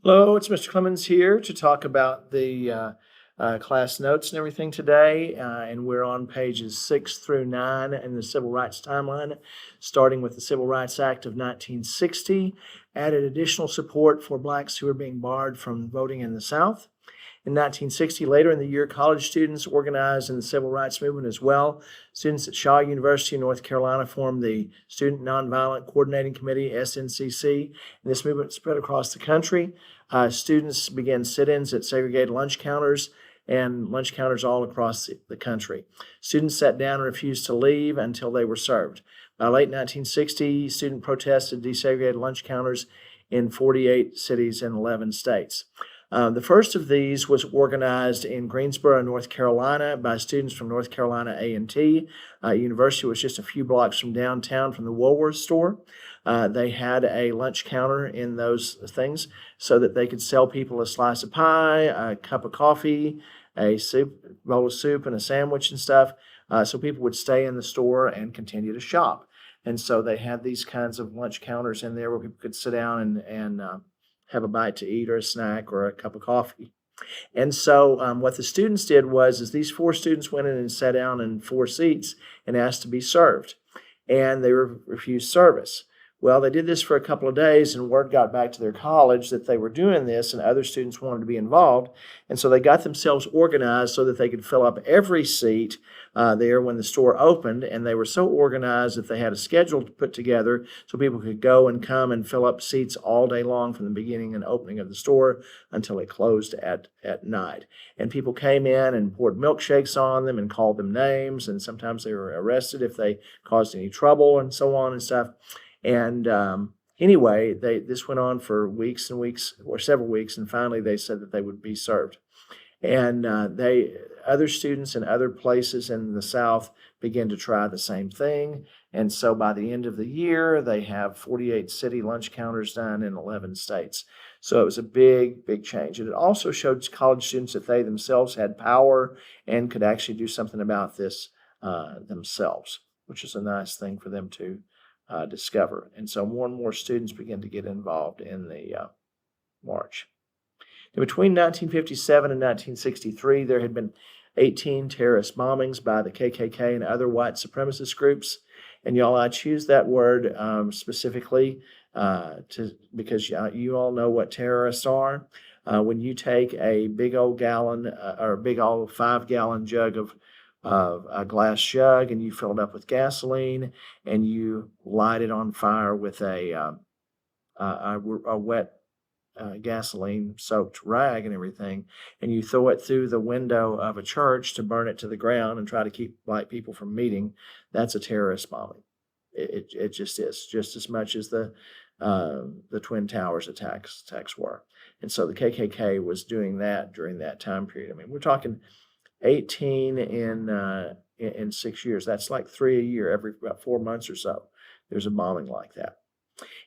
Hello, it's Mr. Clemmons here to talk about the class notes and everything today. And we're on pages 6 through 9 in the Civil Rights Timeline, starting with the Civil Rights Act of 1960, added additional support for blacks who were being barred from voting in the South. In 1960, later in the year, college students organized in the civil rights movement as well. Students at Shaw University in North Carolina formed the Student Nonviolent Coordinating Committee, SNCC, and this movement spread across the country. Students began sit-ins at segregated lunch counters and lunch counters all across the country. Students sat down and refused to leave until they were served. By late 1960, student protests at desegregated lunch counters in 48 cities and 11 states. The first of these was organized in Greensboro, North Carolina, by students from North Carolina A&T University, was just a few blocks from downtown from the Woolworth store. They had a lunch counter in those things so that they could sell people a slice of pie, a cup of coffee, a bowl of soup, and a sandwich and stuff. So people would stay in the store and continue to shop. And so they had these kinds of lunch counters in there where people could sit down and have a bite to eat or a snack or a cup of coffee. And so what the students did is these four students went in and sat down in four seats and asked to be served. And they refused service. Well, they did this for a couple of days, and word got back to their college that they were doing this, and other students wanted to be involved. And so they got themselves organized so that they could fill up every seat there when the store opened. And they were so organized that they had a schedule to put together so people could go and come and fill up seats all day long from the beginning and opening of the store until it closed at night. And people came in and poured milkshakes on them and called them names, and sometimes they were arrested if they caused any trouble and so on and stuff. And anyway, this went on for weeks and weeks, or several weeks, and finally they said that they would be served. And other students in other places in the South began to try the same thing. And so by the end of the year, they have 48 city lunch counters done in 11 states. So it was a big, big change. And it also showed college students that they themselves had power and could actually do something about this themselves, which is a nice thing for them to discover. And so more and more students begin to get involved in the march. Now, between 1957 and 1963, there had been 18 terrorist bombings by the KKK and other white supremacist groups. And y'all, I choose that word specifically because you all know what terrorists are. When you take a big old gallon or a big old 5-gallon jug of a glass jug and you fill it up with gasoline and you light it on fire with a wet gasoline soaked rag and everything, and you throw it through the window of a church to burn it to the ground and try to keep black people from meeting, that's a terrorist bombing. It just is, just as much as the Twin Towers attacks were. And so the KKK was doing that during that time period. I mean, we're talking 18 in 6 years. That's like 3 a year. Every about 4 months or so, there's a bombing like that.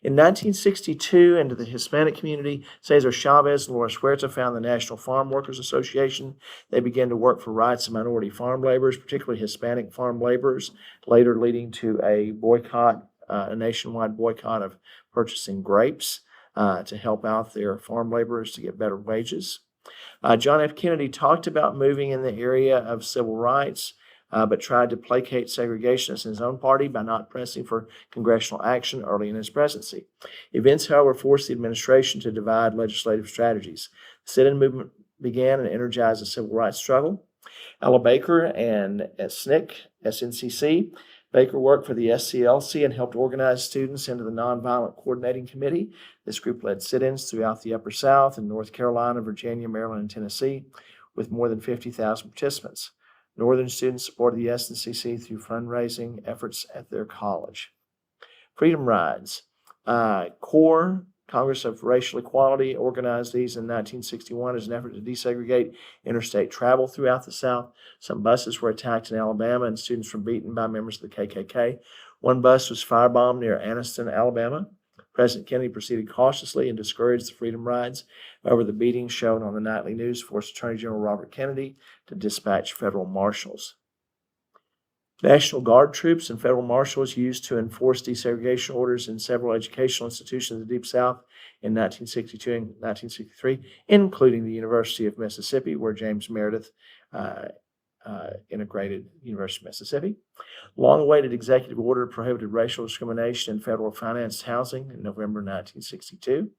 In 1962, into the Hispanic community, Cesar Chavez and Loris Huerta found the National Farm Workers Association. They began to work for rights of minority farm laborers, particularly Hispanic farm laborers, later leading to a boycott, a nationwide boycott of purchasing grapes to help out their farm laborers to get better wages. John F. Kennedy talked about moving in the area of civil rights, but tried to placate segregationists in his own party by not pressing for congressional action early in his presidency. Events, however, forced the administration to divide legislative strategies. The sit-in movement began and energized the civil rights struggle. Ella Baker and SNCC. Baker worked for the SCLC and helped organize students into the Nonviolent Coordinating Committee. This group led sit-ins throughout the Upper South in North Carolina, Virginia, Maryland, and Tennessee, with more than 50,000 participants. Northern students supported the SNCC through fundraising efforts at their college. Freedom Rides. CORE, Congress of Racial Equality, organized these in 1961 as an effort to desegregate interstate travel throughout the South. Some buses were attacked in Alabama and students were beaten by members of the KKK. One bus was firebombed near Anniston, Alabama. President Kennedy proceeded cautiously and discouraged the Freedom Rides. However, the beatings shown on the nightly news forced Attorney General Robert Kennedy to dispatch federal marshals. National Guard troops and federal marshals used to enforce desegregation orders in several educational institutions in the Deep South in 1962 and 1963, including the University of Mississippi, where James Meredith integrated University of Mississippi. Long-awaited executive order prohibited racial discrimination in federal financed housing in November 1962.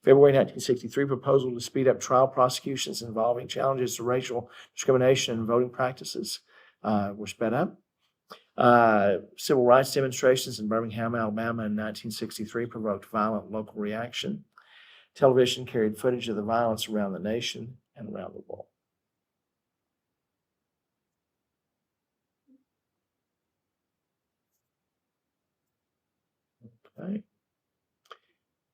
February 1963, proposal to speed up trial prosecutions involving challenges to racial discrimination and voting practices were sped up. Civil rights demonstrations in Birmingham, Alabama in 1963 provoked violent local reaction. Television carried footage of the violence around the nation and around the world. Okay.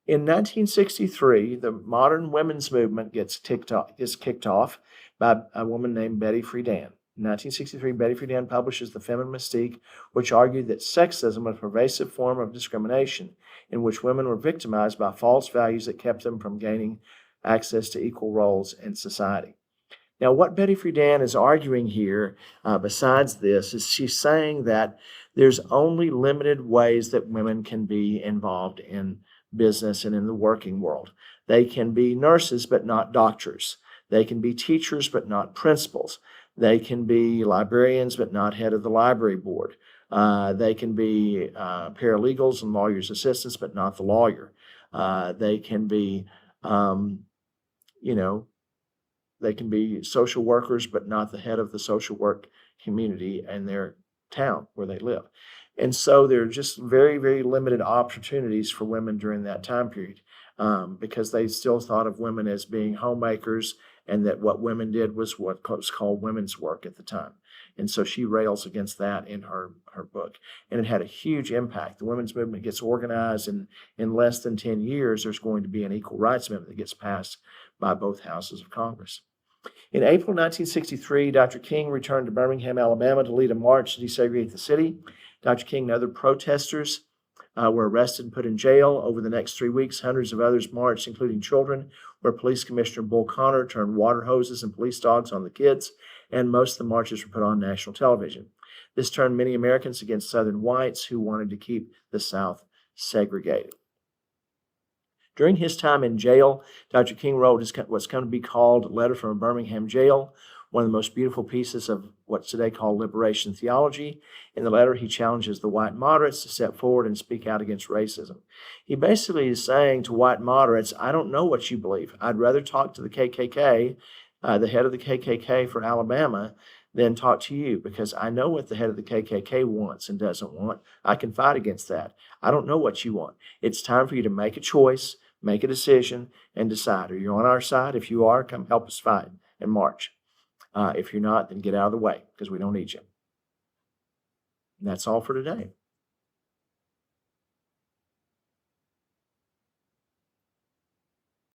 In 1963, the modern women's movement gets kicked off by a woman named Betty Friedan. In 1963, Betty Friedan publishes The Feminine Mystique, which argued that sexism was a pervasive form of discrimination in which women were victimized by false values that kept them from gaining access to equal roles in society. Now, what Betty Friedan is arguing here, besides this, is she's saying that there's only limited ways that women can be involved in business and in the working world. They can be nurses, but not doctors. They can be teachers, but not principals. They can be librarians, but not head of the library board. They can be paralegals and lawyers' assistants, but not the lawyer. They can be, they can be social workers, but not the head of the social work community in their town where they live. And so there are just very, very limited opportunities for women during that time period because they still thought of women as being homemakers and that what women did was what was called women's work at the time. And so she rails against that in her book. And it had a huge impact. The women's movement gets organized, and in less than 10 years, there's going to be an equal rights amendment that gets passed by both houses of Congress. In April 1963, Dr. King returned to Birmingham, Alabama to lead a march to desegregate the city. Dr. King and other protesters were arrested and put in jail. Over the next 3 weeks, hundreds of others marched, including children, where Police Commissioner Bull Connor turned water hoses and police dogs on the kids, and most of the marches were put on national television. This turned many Americans against Southern whites who wanted to keep the South segregated. During his time in jail, Dr. King wrote what's come to be called Letter from a Birmingham Jail, one of the most beautiful pieces of what's today called liberation theology. In the letter, he challenges the white moderates to step forward and speak out against racism. He basically is saying to white moderates, I don't know what you believe. I'd rather talk to the KKK, the head of the KKK for Alabama, than talk to you because I know what the head of the KKK wants and doesn't want. I can fight against that. I don't know what you want. It's time for you to make a choice, make a decision, and decide. Are you on our side? If you are, come help us fight and march. If you're not, then get out of the way because we don't need you. And that's all for today.